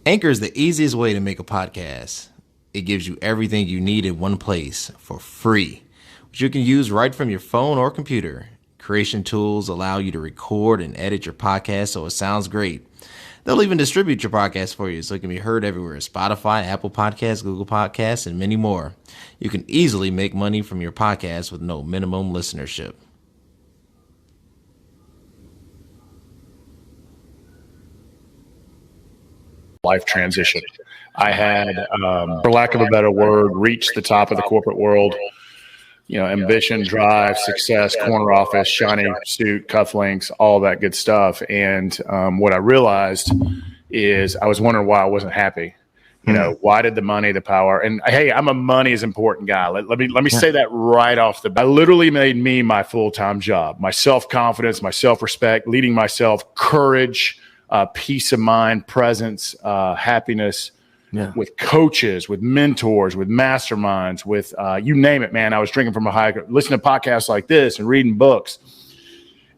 Anchor is the easiest way to make a podcast. It gives you everything you need in one place for free, which you can use right from your phone or computer. Creation tools allow you to record and edit your podcast so it sounds great. They'll even distribute your podcast for you so it can be heard everywhere: Spotify, Apple Podcasts, Google Podcasts, and many more. You can easily make money from your podcast with no minimum listenership. Life transition. I had, for lack of a better word, reached the top of the corporate world. You know, ambition, drive, success, corner office, shiny suit, cufflinks, all that good stuff. And what I realized is I was wondering why I wasn't happy. You know, why did the money, the power, and hey, I'm a money is important guy. Let me say that right off the bat. I literally made me my full-time job, my self-confidence, my self-respect, leading myself, courage, peace of mind, presence, happiness, with coaches, with mentors, with masterminds, with you name it, man. I was drinking from a high, listening to podcasts like this and reading books.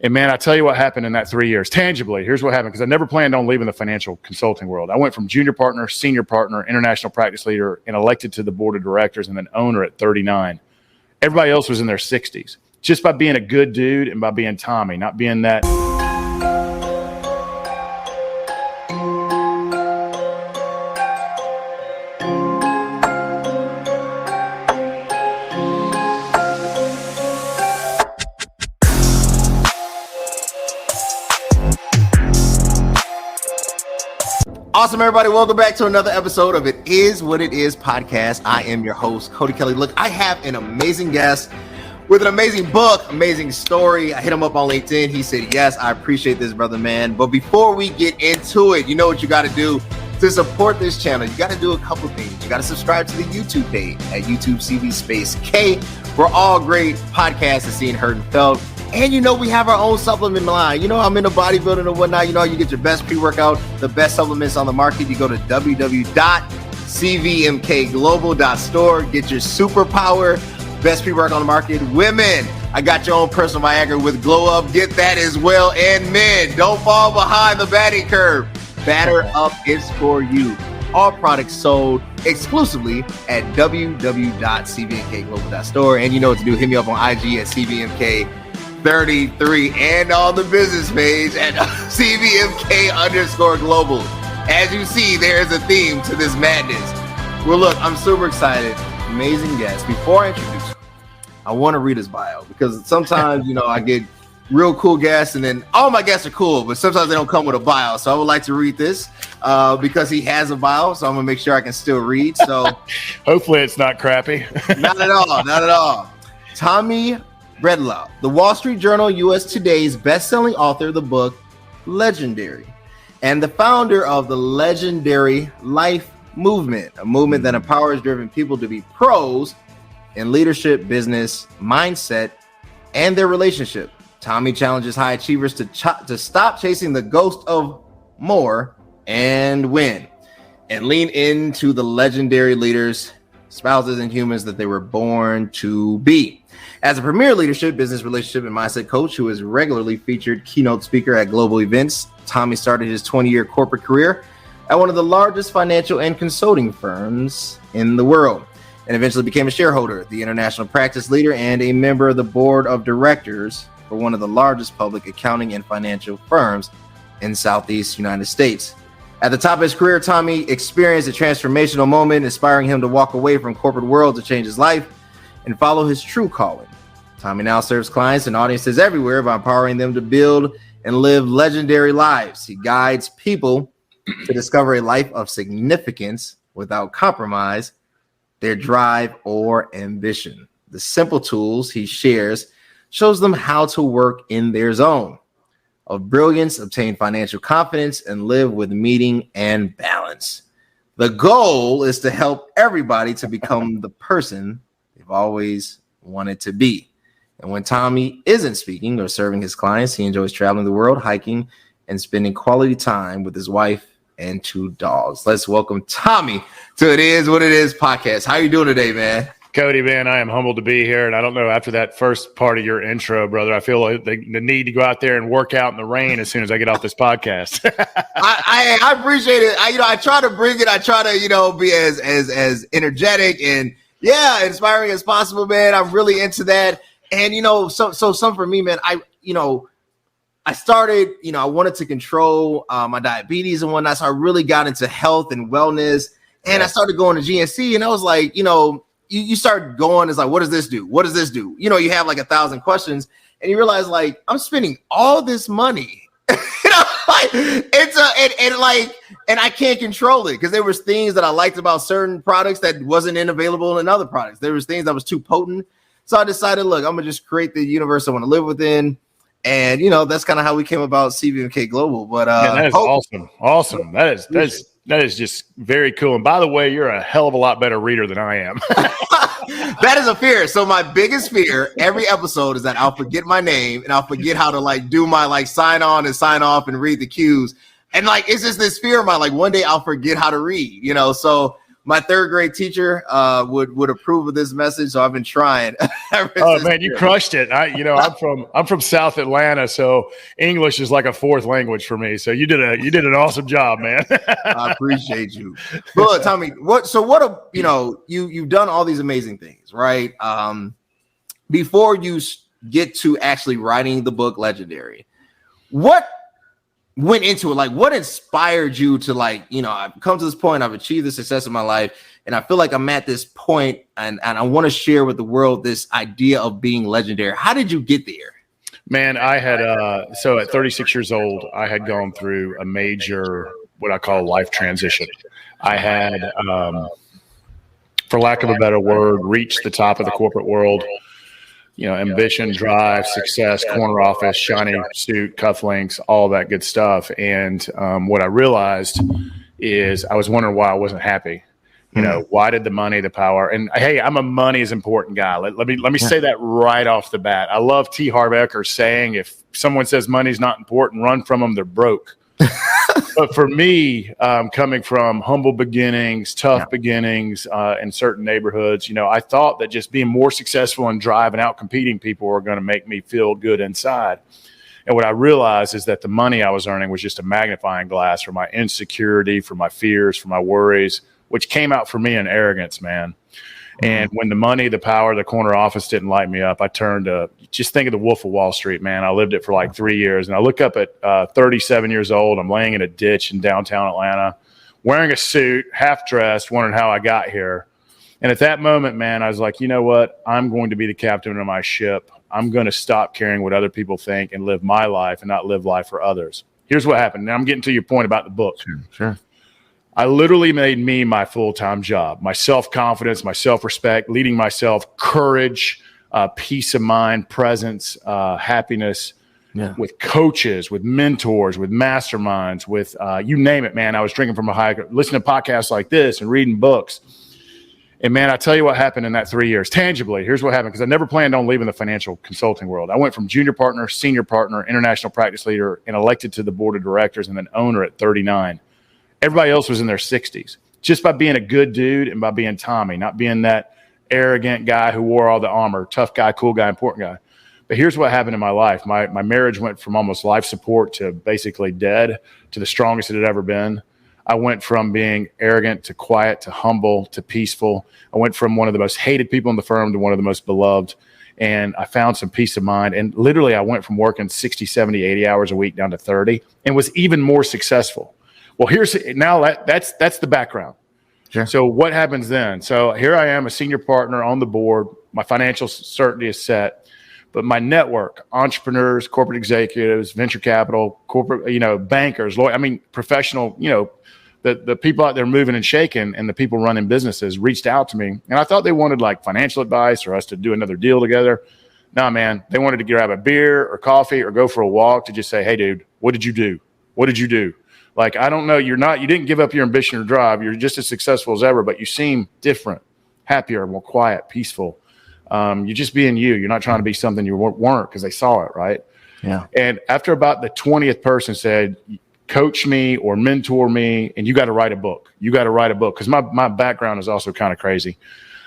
And man, I tell you what happened in that 3 years. Tangibly, here's what happened, because I never planned on leaving the financial consulting world. I went from junior partner, senior partner, international practice leader, and elected to the board of directors and then owner at 39. Everybody else was in their 60s. Just by being a good dude and by being Tommy, not being that. Awesome, everybody. Welcome back to another episode of It Is What It Is podcast. I am your host, Cody Kelly. Look, I have an amazing guest with an amazing book, amazing story. I hit him up on LinkedIn. He said, yes, I appreciate this, brother, man. But before we get into it, you know what you got to do to support this channel. You got to do a couple things. You got to subscribe to the YouTube page at YouTube CV Space K. We're all great podcasts is seen, heard, and felt. And you know, we have our own supplement line. You know, I'm into bodybuilding and whatnot. You know how you get your best pre-workout, the best supplements on the market. You go to www.cvmkglobal.store. Get your superpower, best pre-workout on the market. Women, I got your own personal Viagra with Glow Up. Get that as well. And men, don't fall behind the batting curve. Batter Up is for you. All products sold exclusively at www.cvmkglobal.store. And you know what to do. Hit me up on IG at cvmk33 and on the business page at cvmk_global. As you see, there is a theme to this madness. Well, look, I'm super excited. Amazing guest. Before I introduce him, I want to read his bio, because sometimes, you know, I get real cool guests, and then all my guests are cool, but sometimes they don't come with a bio. So I would like to read this because he has a bio. So I'm gonna make sure I can still read. So hopefully it's not crappy. Not at all. Not at all. Tommy Breedlove, the Wall Street Journal US Today's best-selling author of the book Legendary, and the founder of the Legendary Life Movement, a movement that empowers driven people to be pros in leadership, business, mindset, and their relationship. Tommy challenges high achievers to stop chasing the ghost of more and win, and lean into the legendary leaders, spouses, and humans that they were born to be. As a premier leadership, business, relationship, and mindset coach who is regularly featured keynote speaker at global events, Tommy started his 20-year corporate career at one of the largest financial and consulting firms in the world, and eventually became a shareholder, the international practice leader, and a member of the board of directors for one of the largest public accounting and financial firms in Southeast United States. At the top of his career, Tommy experienced a transformational moment, inspiring him to walk away from corporate world to change his life and follow his true calling. Tommy now serves clients and audiences everywhere by empowering them to build and live legendary lives. He guides people to discover a life of significance without compromise their drive or ambition. The simple tools he shares shows them how to work in their zone of brilliance, obtain financial confidence, and live with meaning and balance. The goal is to help everybody to become the person they've always wanted to be. And when Tommy isn't speaking or serving his clients, he enjoys traveling the world, hiking, and spending quality time with his wife and 2 dogs. Let's welcome Tommy to It Is What It Is podcast. How you doing today, man? Cody, man, I am humbled to be here. And I don't know, after that first part of your intro, brother, I feel like the need to go out there and work out in the rain as soon as I get off this podcast. I appreciate it. I try to bring it. I try to, be as energetic and inspiring as possible, man. I'm really into that. And, so some for me, man, I started, I wanted to control my diabetes and whatnot. So I really got into health and wellness. And I started going to GNC, and I was like, you start going, it's like, what does this do? What does this do? You have like 1,000 questions, and you realize, like, I'm spending all this money. And I can't control it, because there was things that I liked about certain products that wasn't available in other products. There was things that was too potent. So I decided, look, I'm gonna just create the universe I want to live within. And that's kind of how we came about CVMK Global. But that is awesome. That is just very cool. And by the way, you're a hell of a lot better reader than I am. That is a fear. So my biggest fear every episode is that I'll forget my name, and I'll forget how to do my sign on and sign off and read the cues. And it's just this fear of mine. One day I'll forget how to read, so my third grade teacher would approve of this message. So I've been trying. Oh man, you crushed it. I'm from South Atlanta, so English is like a fourth language for me. So you did an awesome job, man. I appreciate you. But look, Tommy, you've done all these amazing things, right? Before you get to actually writing the book Legendary, what went into it? What inspired you to I've come to this point, I've achieved the success of my life, and I feel like I'm at this point, and I want to share with the world this idea of being legendary. How did you get there? Man, I had so at 36 years old, I had gone through a major, what I call, life transition. I had, for lack of a better word, reached the top of the corporate world. Ambition, drive, success, corner office, shiny suit, cufflinks, all that good stuff. And what I realized is I was wondering why I wasn't happy. Why did the money, the power, and hey, I'm a money is important guy. Let me say that right off the bat. I love T. Harv Eker's saying, if someone says money's not important, run from them, they're broke. But for me, coming from humble beginnings, tough beginnings in certain neighborhoods, I thought that just being more successful and driving out competing people were going to make me feel good inside. And what I realized is that the money I was earning was just a magnifying glass for my insecurity, for my fears, for my worries, which came out for me in arrogance, man. And when the money, the power, the corner office didn't light me up, I turned to just think of the Wolf of Wall Street, man. I lived it for like 3 years. And I look up at 37 years old. I'm laying in a ditch in downtown Atlanta, wearing a suit, half dressed, wondering how I got here. And at that moment, man, I was like, you know what? I'm going to be the captain of my ship. I'm going to stop caring what other people think and live my life and not live life for others. Here's what happened. Now I'm getting to your point about the book. Sure. I literally made me my full-time job, my self-confidence, my self-respect, leading myself, courage, peace of mind, presence, happiness, with coaches, with mentors, with masterminds, with you name it, man. I was drinking from a high, listening to podcasts like this and reading books. And man, I tell you what happened in that 3 years. Tangibly, here's what happened, because I never planned on leaving the financial consulting world. I went from junior partner, senior partner, international practice leader, and elected to the board of directors and then owner at 39. Everybody else was in their 60s, just by being a good dude and by being Tommy, not being that arrogant guy who wore all the armor, tough guy, cool guy, important guy. But here's what happened in my life. My marriage went from almost life support to basically dead to the strongest it had ever been. I went from being arrogant to quiet to humble to peaceful. I went from one of the most hated people in the firm to one of the most beloved. And I found some peace of mind. And literally, I went from working 60, 70, 80 hours a week down to 30 and was even more successful. Well, that's the background. Sure. So what happens then? So here I am, a senior partner on the board. My financial certainty is set, but my network, entrepreneurs, corporate executives, venture capital, corporate, bankers, lawyers, professional, the people out there moving and shaking and the people running businesses reached out to me. And I thought they wanted like financial advice or us to do another deal together. No, man, they wanted to grab a beer or coffee or go for a walk to just say, hey, dude, what did you do? What did you do? Like, I don't know. You didn't give up your ambition or drive. You're just as successful as ever, but you seem different, happier, more quiet, peaceful. You're just being you. You're not trying to be something you weren't, because they saw it, right? Yeah. And after about the 20th person said, coach me or mentor me, and you got to write a book. You got to write a book, because my background is also kind of crazy.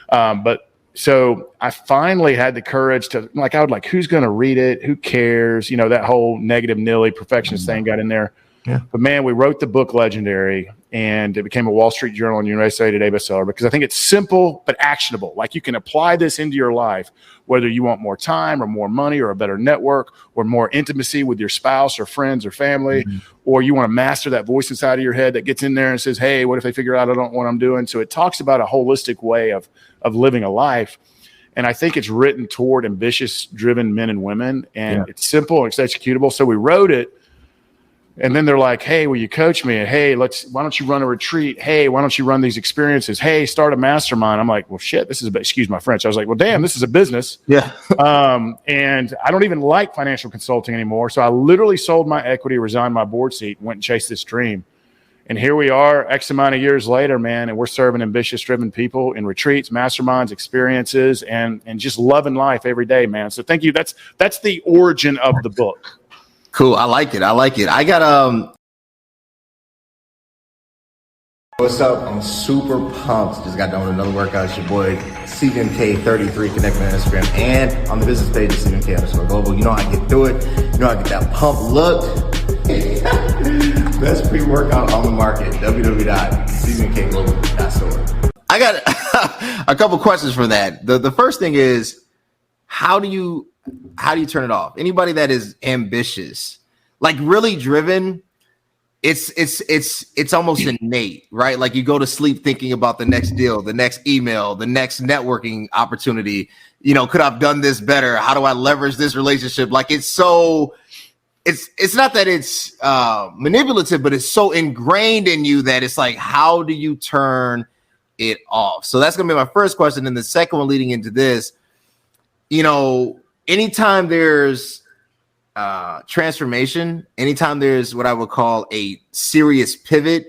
But so I finally had the courage to I would who's going to read it? Who cares? That whole negative Nilly perfectionist thing got in there. Yeah. But man, we wrote the book Legendary, and it became a Wall Street Journal and USA Today bestseller because I think it's simple but actionable. You can apply this into your life, whether you want more time or more money or a better network or more intimacy with your spouse or friends or family, or you want to master that voice inside of your head that gets in there and says, hey, what if they figure out I don't know what I'm doing? So it talks about a holistic way of living a life. And I think it's written toward ambitious, driven men and women, and it's simple and it's executable. So we wrote it. And then they're like, hey, will you coach me? And hey, why don't you run a retreat? Hey, why don't you run these experiences? Hey, start a mastermind. I'm like, well, shit, excuse my French. I was like, well, damn, this is a business. Yeah. And I don't even like financial consulting anymore. So I literally sold my equity, resigned my board seat, and went and chased this dream. And here we are X amount of years later, man, and we're serving ambitious, driven people in retreats, masterminds, experiences, and just loving life every day, man. So thank you. That's the origin of the book. Cool. I like it. I got what's up? I'm super pumped. Just got done with another workout. It's your boy CVMK33. Connect me on Instagram and on the business page of CVMK_global. You know how I get through it. You know how I get that pump look. Best pre-workout on the market. www.cvmkglobal.store. I got a couple questions for that. The first thing is, how do you turn it off? Anybody that is ambitious, really driven, it's almost innate, right? You go to sleep thinking about the next deal, the next email, the next networking opportunity. Could I've done this better? How do I leverage this relationship? It's not that it's manipulative, but it's so ingrained in you that it's how do you turn it off? So that's gonna be my first question. And the second one leading into this, anytime there's transformation, anytime there's what I would call a serious pivot,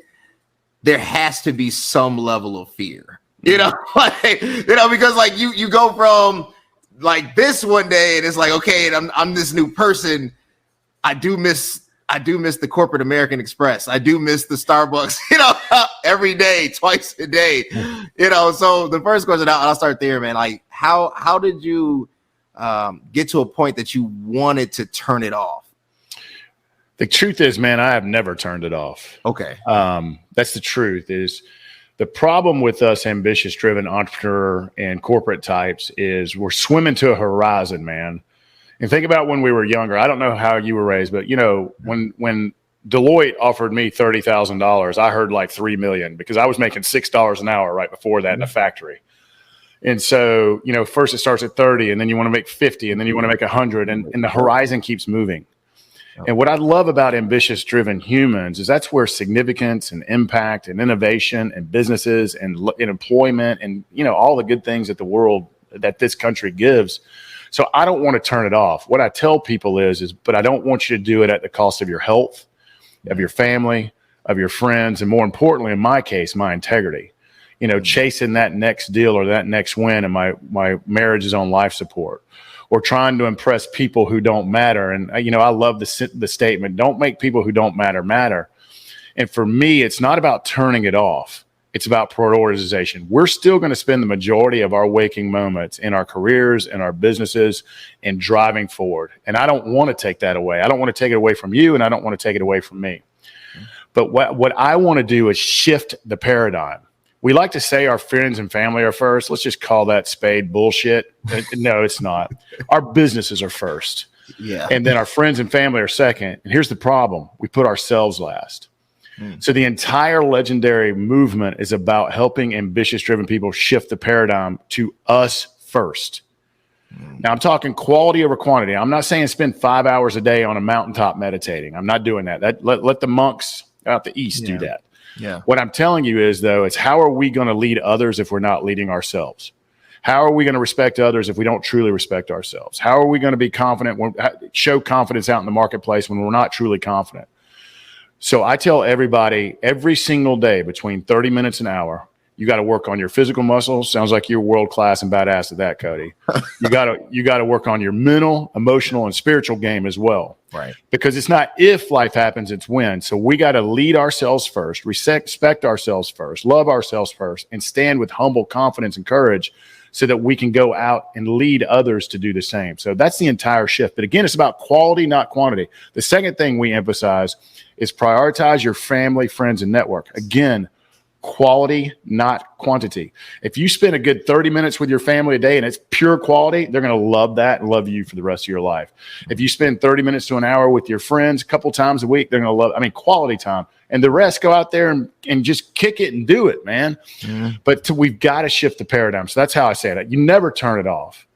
there has to be some level of fear, because you go from this one day and it's okay, and I'm this new person. I do miss the corporate American Express. I do miss the Starbucks, every day, twice a day, So the first question, I'll start there, man. How did you get to a point that you wanted to turn it off? The truth is, man, I have never turned it off. Okay. That's the truth. Is the problem with us ambitious, driven entrepreneur and corporate types is we're swimming to a horizon, man. And think about when we were younger. I don't know how you were raised, but when Deloitte offered me $30,000, I heard $3 million because I was making $6 an hour right before that in a factory. And so, first it starts at 30 and then you want to make 50 and then you want to make 100 and the horizon keeps moving. And what I love about ambitious driven humans is that's where significance and impact and innovation and businesses and employment and, all the good things that this country gives. So I don't want to turn it off. What I tell people is, but I don't want you to do it at the cost of your health, of your family, of your friends, and more importantly, in my case, my integrity. Chasing that next deal or that next win, and my marriage is on life support, or trying to impress people who don't matter. And I love the statement, don't make people who don't matter. And for me, it's not about turning it off. It's about prioritization. We're still going to spend the majority of our waking moments in our careers and our businesses and driving forward. And I don't want to take that away. I don't want to take it away from you, and I don't want to take it away from me. But what I want to do is shift the paradigm. We like to say our friends and family are first. Let's just call that spade bullshit. No, it's not. Our businesses are first. Yeah. And then our friends and family are second. And here's the problem. We put ourselves last. So the entire Legendary movement is about helping ambitious, driven people shift the paradigm to us first. Now, I'm talking quality over quantity. I'm not saying spend 5 hours a day on a mountaintop meditating. I'm not doing that. Let the monks out the East do that. Yeah. What I'm telling you is, though, it's how are we going to lead others if we're not leading ourselves? How are we going to respect others if we don't truly respect ourselves? How are we going to be confident, show confidence out in the marketplace when we're not truly confident? So I tell everybody every single day between 30 minutes an hour, you got to work on your physical muscles. Sounds like you're world class and badass at that, Cody. You got to work on your mental, emotional, and spiritual game as well. Right. Because it's not if life happens, it's when. So we got to lead ourselves first, respect ourselves first, love ourselves first, and stand with humble confidence and courage so that we can go out and lead others to do the same. So that's the entire shift. But again, it's about quality, not quantity. The second thing we emphasize is prioritize your family, friends, and network. Again, quality, not quantity. If you spend a good 30 minutes with your family a day and it's pure quality, they're going to love that and love you for the rest of your life. If you spend 30 minutes to an hour with your friends a couple times a week, they're going to love, quality time. And the rest, go out there and just kick it and do it, man. Mm-hmm. But we've got to shift the paradigm. So that's how I say that. You never turn it off.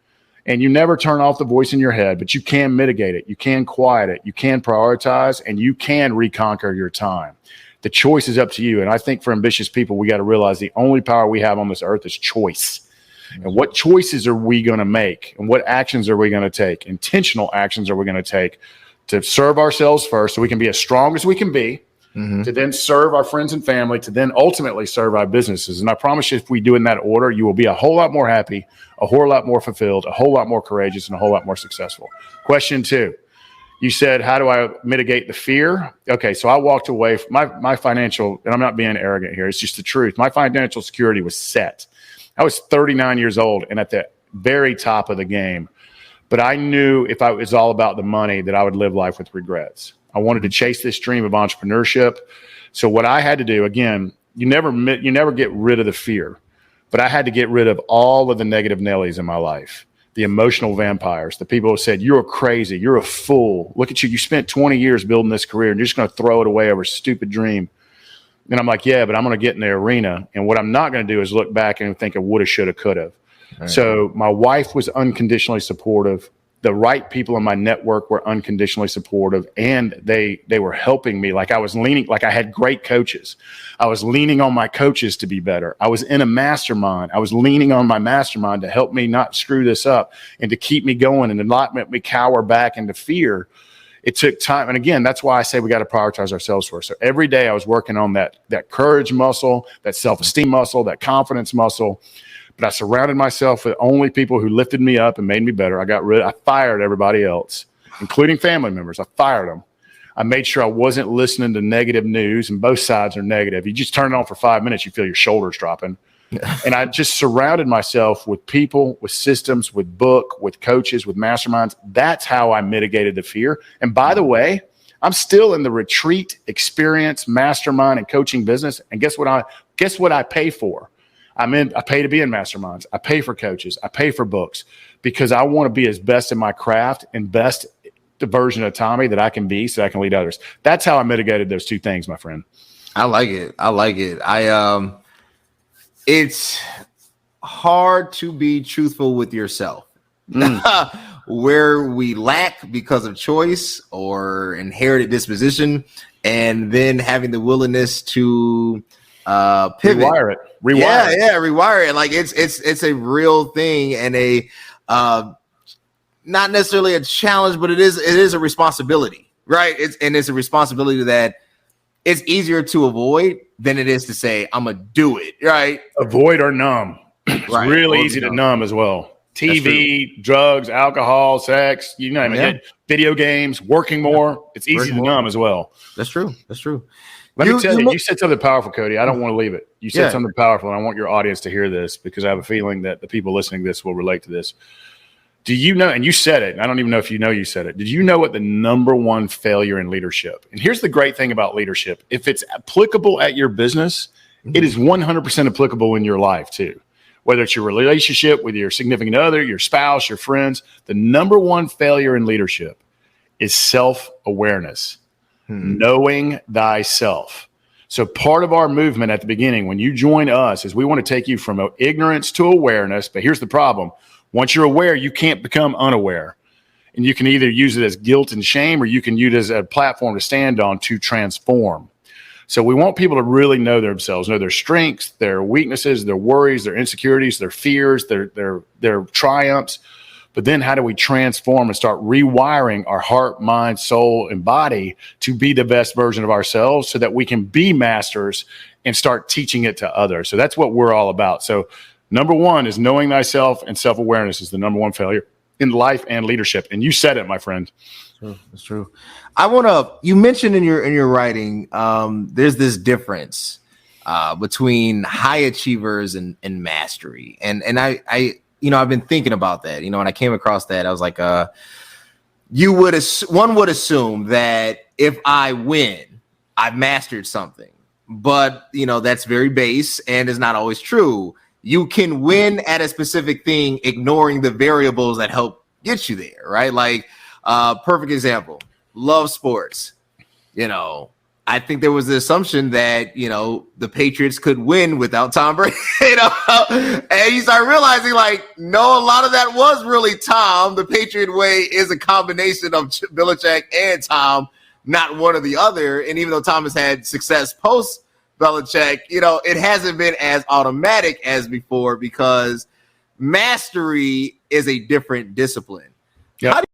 And you never turn off the voice in your head, but you can mitigate it. You can quiet it. You can prioritize, and you can reconquer your time. The choice is up to you. And I think for ambitious people, we got to realize the only power we have on this earth is choice. And what choices are we going to make? And what actions are we going to take? Intentional actions are we going to take to serve ourselves first so we can be as strong as we can be, to then serve our friends and family, to then ultimately serve our businesses. And I promise you, if we do in that order, you will be a whole lot more happy, a whole lot more fulfilled, a whole lot more courageous, and a whole lot more successful. Question 2. You said, how do I mitigate the fear? Okay, so I walked away from my financial, and I'm not being arrogant here, it's just the truth. My financial security was set. I was 39 years old and at the very top of the game. But I knew if it was all about the money that I would live life with regrets. I wanted to chase this dream of entrepreneurship. So what I had to do, again, you never get rid of the fear, but I had to get rid of all of the negative Nellies in my life. The emotional vampires, the people who said, you're crazy, you're a fool. Look at you. You spent 20 years building this career and you're just going to throw it away over a stupid dream. And I'm like, yeah, but I'm going to get in the arena. And what I'm not going to do is look back and think of woulda, shoulda, coulda. Right. So my wife was unconditionally supportive. The right people in my network were unconditionally supportive, and they were helping me. Like I was leaning, like I had great coaches. I was leaning on my coaches to be better. I was in a mastermind. I was leaning on my mastermind to help me not screw this up and to keep me going and to not let me cower back into fear. It took time. And again, that's why I say we got to prioritize ourselves first. So every day I was working on that courage muscle, that self-esteem muscle, that confidence muscle. But I surrounded myself with only people who lifted me up and made me better. I fired everybody else, including family members. I fired them. I made sure I wasn't listening to negative news, and both sides are negative. You just turn it on for 5 minutes, you feel your shoulders dropping. And I just surrounded myself with people, with systems, with with coaches, with masterminds. That's how I mitigated the fear. And by the way, I'm still in the retreat, experience, mastermind, and coaching business. And guess what I pay for? I pay to be in masterminds. I pay for coaches. I pay for books because I want to be as best in my craft and best the version of Tommy that I can be so I can lead others. That's how I mitigated those two things, my friend. I like it. It's hard to be truthful with yourself. Where we lack because of choice or inherited disposition, and then having the willingness to pivot. Rewire it. Rewire it. Like it's a real thing, and a not necessarily a challenge, but it is a responsibility, right? It's a responsibility that it's easier to avoid than it is to say I'm gonna do it, right? Avoid or numb. It's really easy to numb as well. TV, drugs, alcohol, sex, you know, video games, working more. It's easy to numb as well. That's true. Let me tell you, you said something powerful, Cody. I don't want to leave it. You said something powerful, and I want your audience to hear this because I have a feeling that the people listening to this will relate to this. Do you know, and you said it, and I don't even know if you said it. Did you know what the number one failure in leadership? And here's the great thing about leadership. If it's applicable at your business, it is 100% applicable in your life too. Whether it's your relationship with your significant other, your spouse, your friends, the number one failure in leadership is self-awareness. Knowing thyself. So part of our movement at the beginning, when you join us, is we want to take you from ignorance to awareness. But here's the problem. Once you're aware, you can't become unaware. And you can either use it as guilt and shame, or you can use it as a platform to stand on to transform. So we want people to really know themselves, know their strengths, their weaknesses, their worries, their insecurities, their fears, their triumphs. But then how do we transform and start rewiring our heart, mind, soul, and body to be the best version of ourselves so that we can be masters and start teaching it to others? So that's what we're all about. So number one is knowing thyself, and self-awareness is the number one failure in life and leadership. And you said it, my friend. That's true. You mentioned in your writing, there's this difference between high achievers and mastery. And I've been thinking about that, when I came across that, I was like, one would assume that if I win, I've mastered something, but that's very base and is not always true. You can win at a specific thing, ignoring the variables that help get you there, right? Like, perfect example, love sports. I think there was the assumption that, the Patriots could win without Tom Brady, and you start realizing like, no, a lot of that was really Tom. The Patriot way is a combination of Belichick and Tom, not one or the other. And even though Tom has had success post Belichick, it hasn't been as automatic as before because mastery is a different discipline. Yep.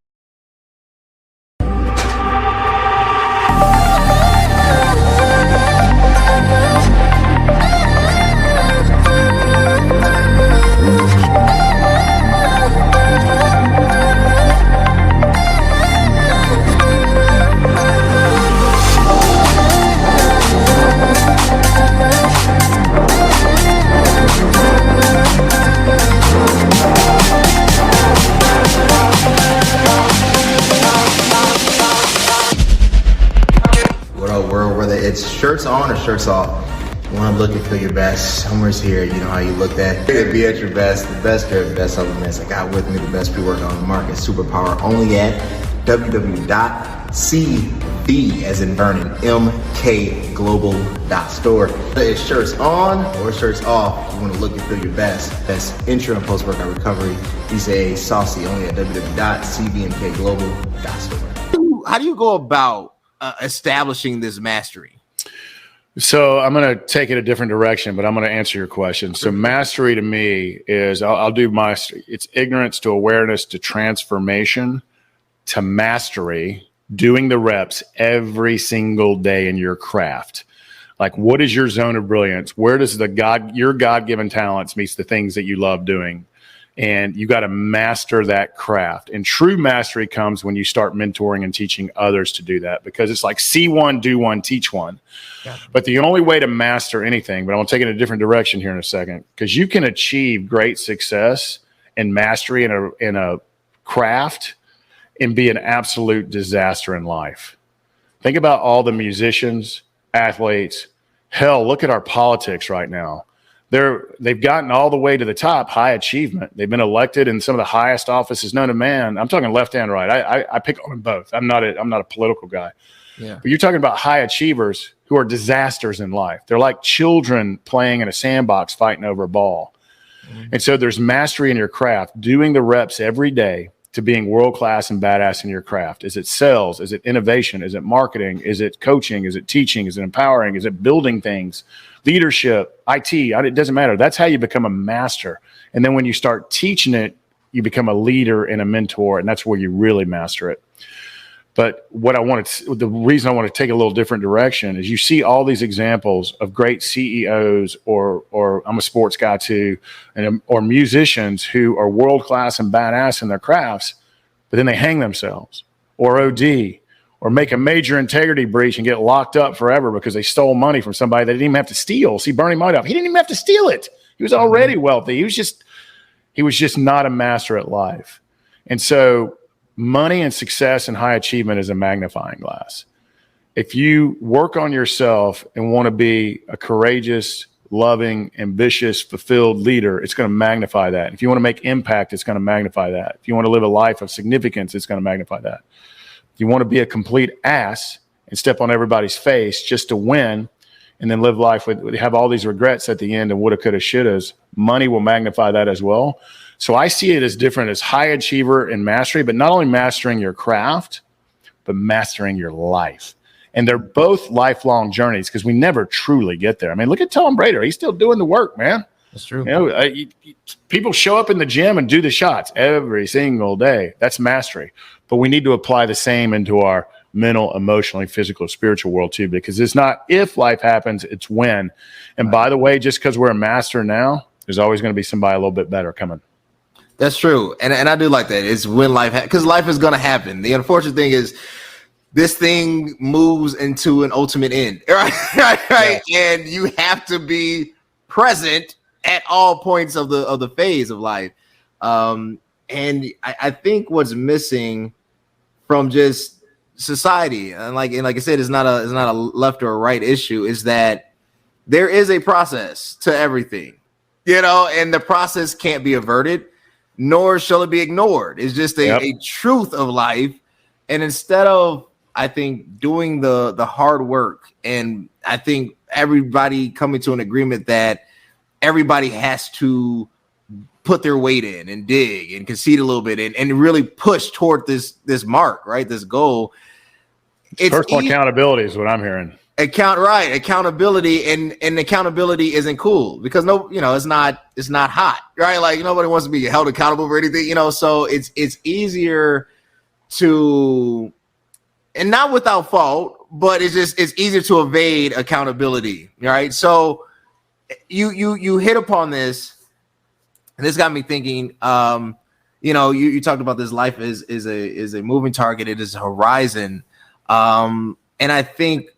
Whether it's shirts on or shirts off, when I'm looking for your best, Summer's here. You know how you looked at. Be at your best, the best drip, best supplements. I got with me the best pre-workout on the market, Superpower, only at www.cv, as in Vernon, mkglobal.store. Whether it's shirts on or shirts off, you want to look and feel your best intro and post-workout recovery. These are saucy, only at www.cvmkglobal.store. How do you go about establishing this mastery? So I'm going to take it a different direction, but I'm going to answer your question. So mastery to me is, I'll do mastery. It's ignorance to awareness to transformation to mastery, doing the reps every single day in your craft. Like, what is your zone of brilliance? Where does your God-given talents meets the things that you love doing? And you got to master that craft. And true mastery comes when you start mentoring and teaching others to do that, because it's like see one, do one, teach one. Yeah. But the only way to master anything, but I'm going to take it in a different direction here in a second, because you can achieve great success and mastery in a craft and be an absolute disaster in life. Think about all the musicians, athletes. Hell, look at our politics right now. They've gotten all the way to the top, high achievement. They've been elected in some of the highest offices known to man. I'm talking left and right. I pick on them both. I'm not a political guy. Yeah. But you're talking about high achievers who are disasters in life. They're like children playing in a sandbox fighting over a ball. Mm-hmm. And so there's mastery in your craft, doing the reps every day to being world-class and badass in your craft. Is it sales? Is it innovation? Is it marketing? Is it coaching? Is it teaching? Is it empowering? Is it building things? Leadership, IT, it doesn't matter. That's how you become a master. And then when you start teaching it, you become a leader and a mentor, and that's where you really master it. But the reason I want to take a little different direction is you see all these examples of great CEOs or I'm a sports guy too, or musicians who are world-class and badass in their crafts, but then they hang themselves or OD or make a major integrity breach and get locked up forever because they stole money from somebody they didn't even have to steal. See, Bernie Madoff, he didn't even have to steal it. He was already wealthy. He was just not a master at life. And so money and success and high achievement is a magnifying glass. If you work on yourself and want to be a courageous, loving, ambitious, fulfilled leader, it's going to magnify that. If you want to make impact, it's going to magnify that. If you want to live a life of significance, it's going to magnify that. If you want to be a complete ass and step on everybody's face just to win and then live life have all these regrets at the end and woulda, coulda, shouldas, money will magnify that as well. So I see it as different as high achiever and mastery, but not only mastering your craft, but mastering your life. And they're both lifelong journeys because we never truly get there. I mean, look at Tom Brady. He's still doing the work, man. That's true. People show up in the gym and do the shots every single day. That's mastery. But we need to apply the same into our mental, emotionally, physical, spiritual world too, because it's not if life happens, it's when. And by the way, just because we're a master now, there's always going to be somebody a little bit better coming. That's true. And I do like that. It's when life because life is going to happen. The unfortunate thing is this thing moves into an ultimate end, right? Yeah. And you have to be present at all points of the phase of life. And I think what's missing from just society, and like I said, it's not a left or a right issue, is that there is a process to everything, and the process can't be averted, nor shall it be ignored. It's just a truth of life. And instead of, I think, doing the hard work, and I think everybody coming to an agreement that everybody has to put their weight in and dig and concede a little bit and really push toward this mark, right? This goal. It's personal accountability is what I'm hearing. Accountability, and accountability isn't cool because it's not hot, right? Like nobody wants to be held accountable for anything, so it's easier to, and not without fault, but it's easier to evade accountability, right? So you hit upon this. And this got me thinking, you talked about this life is a moving target. It is a horizon. And I think,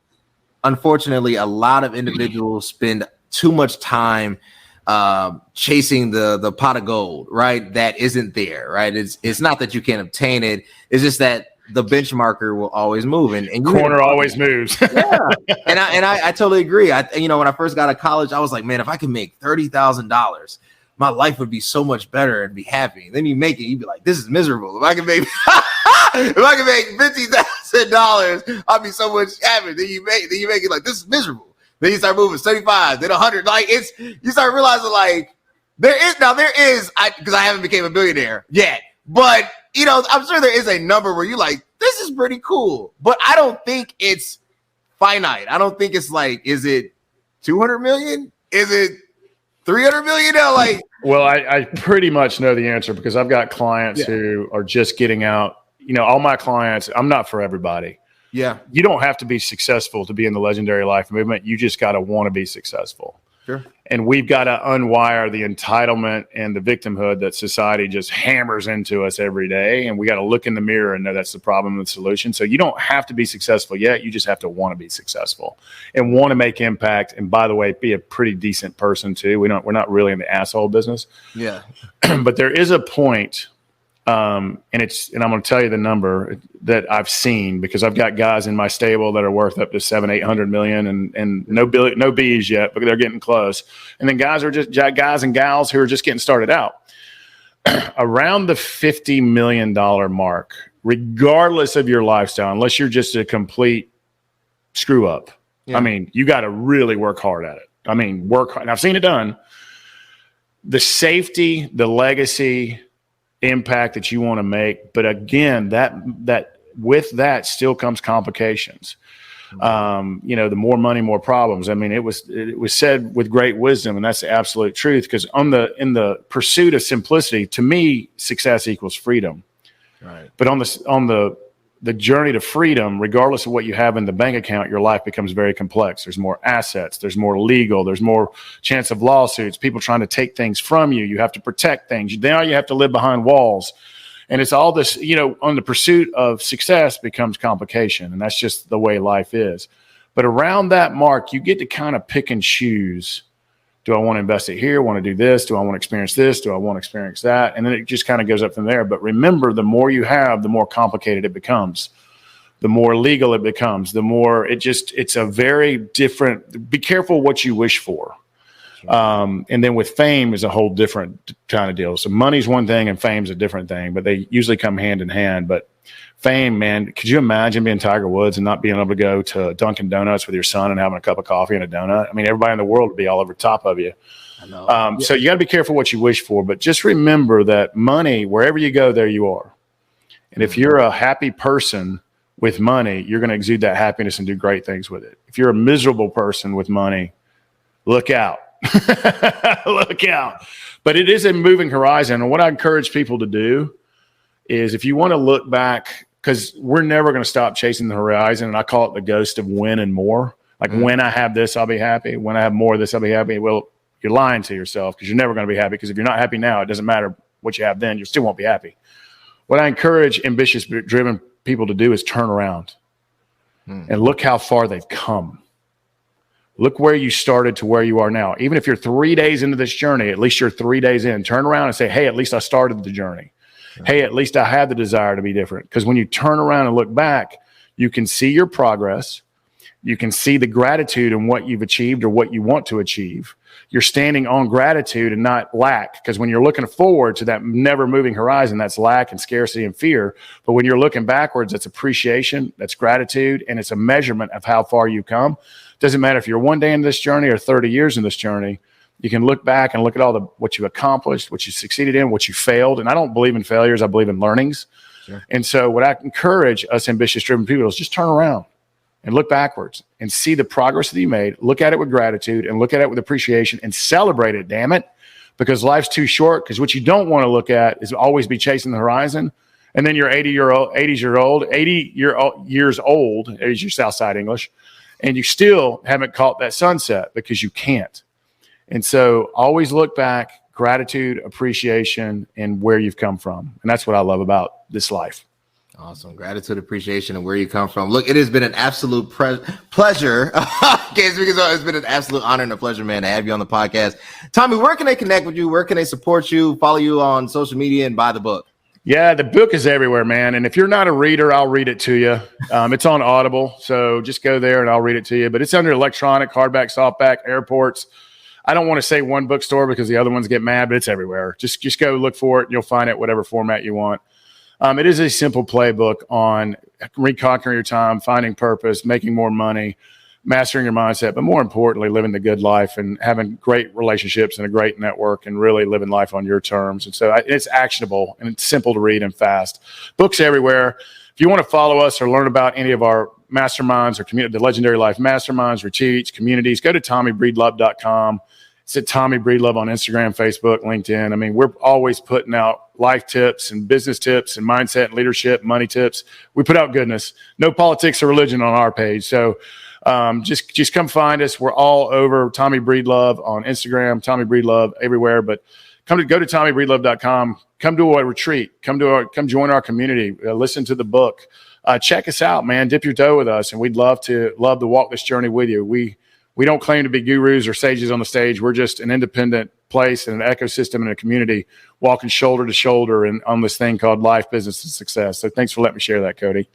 unfortunately, a lot of individuals spend too much time chasing the pot of gold, right? That isn't there, right? It's not that you can't obtain it. It's just that the benchmarker will always move, and corner always moves. Yeah, and I totally agree. When I first got to college, I was like, man, if I could make $30,000. My life would be so much better and be happy. Then you make it, you'd be like, this is miserable. If I can make $50,000, I'd be so much happier. Then you make it like, this is miserable. Then you start moving 75, then 100. Like you start realizing like there is, because I haven't became a billionaire yet, but I'm sure there is a number where you're like, this is pretty cool. But I don't think it's finite. I don't think it's like, is it 200 million? Is it 300 million? Well, I pretty much know the answer because I've got clients who are just getting out. All my clients, I'm not for everybody. Yeah. You don't have to be successful to be in the Legendary Life movement. You just got to want to be successful. Sure. And we've got to unwire the entitlement and the victimhood that society just hammers into us every day. And we got to look in the mirror and know that's the problem and the solution. So you don't have to be successful yet. You just have to want to be successful and want to make impact. And by the way, be a pretty decent person too. We're not really in the asshole business. Yeah. But there is a point, and I'm going to tell you the number that I've seen because I've got guys in my stable that are worth up to 700-800 million and no B's yet, but they're getting close. And then guys and gals who are just getting started out around the $50 million mark, regardless of your lifestyle, unless you're just a complete screw up. Yeah. I mean, you got to really work hard at it. Work hard. And I've seen it done. The safety, the legacy, impact that you want to make, but again, that with that still comes complications. The more money, more problems. It was said with great wisdom, and that's the absolute truth. Because in the pursuit of simplicity, to me, success equals freedom. Right. But on the journey to freedom, regardless of what you have in the bank account, your life becomes very complex. There's more assets. There's more legal. There's more chance of lawsuits, people trying to take things from you. You have to protect things. Now you have to live behind walls. And it's all this, on the pursuit of success becomes complication. And that's just the way life is. But around that mark, you get to kind of pick and choose. Do I want to invest it here? Want to do this? Do I want to experience this? Do I want to experience that? And then it just kind of goes up from there. But remember, the more you have, the more complicated it becomes. The more legal it becomes, the more it's a very different, be careful what you wish for. And then with fame is a whole different kind of deal. So money's one thing and fame's a different thing, but they usually come hand in hand. But fame, man, could you imagine being Tiger Woods and not being able to go to Dunkin' Donuts with your son and having a cup of coffee and a donut? Everybody in the world would be all over top of you. I know. So you got to be careful what you wish for, but just remember that money, wherever you go, there you are. And if you're a happy person with money, you're going to exude that happiness and do great things with it. If you're a miserable person with money, look out. Look out. But it is a moving horizon. And what I encourage people to do is if you want to look back, because we're never going to stop chasing the horizon. And I call it the ghost of when and more. Like when I have this, I'll be happy. When I have more of this, I'll be happy. Well, you're lying to yourself because you're never going to be happy. Because if you're not happy now, it doesn't matter what you have then. You still won't be happy. What I encourage ambitious, driven people to do is turn around and look how far they've come. Look where you started to where you are now. Even if you're 3 days into this journey, at least you're 3 days in. Turn around and say, hey, at least I started the journey. Hey, at least I had the desire to be different. Because when you turn around and look back, you can see your progress. You can see the gratitude in what you've achieved or what you want to achieve. You're standing on gratitude and not lack. Because when you're looking forward to that never moving horizon, that's lack and scarcity and fear. But when you're looking backwards, that's appreciation, that's gratitude, and it's a measurement of how far you've come. Doesn't matter if you're 1 day in this journey or 30 years in this journey. You can look back and look at what you've accomplished, what you succeeded in, what you failed. And I don't believe in failures. I believe in learnings. Sure. And so what I encourage us ambitious, driven people is just turn around and look backwards and see the progress that you made. Look at it with gratitude and look at it with appreciation and celebrate it, damn it, because life's too short. Because what you don't want to look at is always be chasing the horizon. And then you're 80 years old, is your Southside English, and you still haven't caught that sunset because you can't. And so always look back, gratitude, appreciation, and where you've come from. And that's what I love about this life. Awesome. Gratitude, appreciation, and where you come from. Look, it has been an absolute pleasure. It's been an absolute honor and a pleasure, man, to have you on the podcast. Tommy, where can they connect with you? Where can they support you, follow you on social media, and buy the book? Yeah, the book is everywhere, man. And if you're not a reader, I'll read it to you. It's on Audible. So just go there and I'll read it to you. But it's under electronic, hardback, softback, airports. I don't want to say one bookstore because the other ones get mad, but it's everywhere. Just go look for it. And you'll find it whatever format you want. It is a simple playbook on reconquering your time, finding purpose, making more money, mastering your mindset, but more importantly, living the good life and having great relationships and a great network and really living life on your terms. And so it's actionable and it's simple to read and fast. Books everywhere. If you want to follow us or learn about any of our masterminds or community, the Legendary Life Masterminds, retreats, communities, go to TommyBreedlove.com. It's at Tommy Breedlove on Instagram, Facebook, LinkedIn. I mean, we're always putting out life tips and business tips and mindset and leadership, money tips. We put out goodness. No politics or religion on our page. So just come find us. We're all over Tommy Breedlove on Instagram, Tommy Breedlove everywhere. But go to TommyBreedlove.com. Come to a retreat. Come join our community. Listen to the book. Check us out, man. Dip your toe with us, and we'd love to walk this journey with you. We don't claim to be gurus or sages on the stage. We're just an independent place and an ecosystem and a community walking shoulder to shoulder and on this thing called life, business, and success. So thanks for letting me share that, Cody.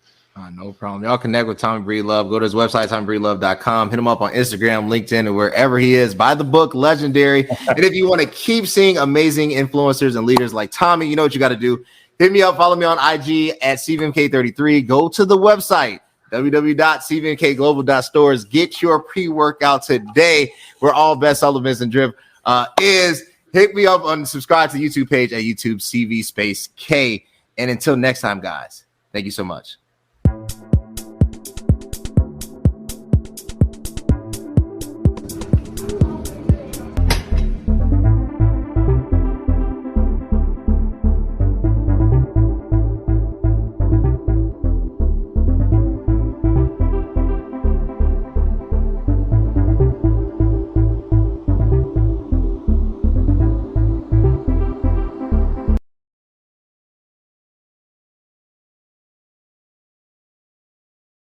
No problem. Y'all connect with Tommy Breedlove. Go to his website, TommyBreedlove.com. Hit him up on Instagram, LinkedIn, and wherever he is. Buy the book, Legendary. And if you want to keep seeing amazing influencers and leaders like Tommy, you know what you got to do. Hit me up. Follow me on IG at CVMK33. Go to the website, www.cvmkglobal.stores. Get your pre-workout today, where all best supplements and drip is. Hit me up and subscribe to the YouTube page at YouTube CV space K. And until next time, guys, thank you so much.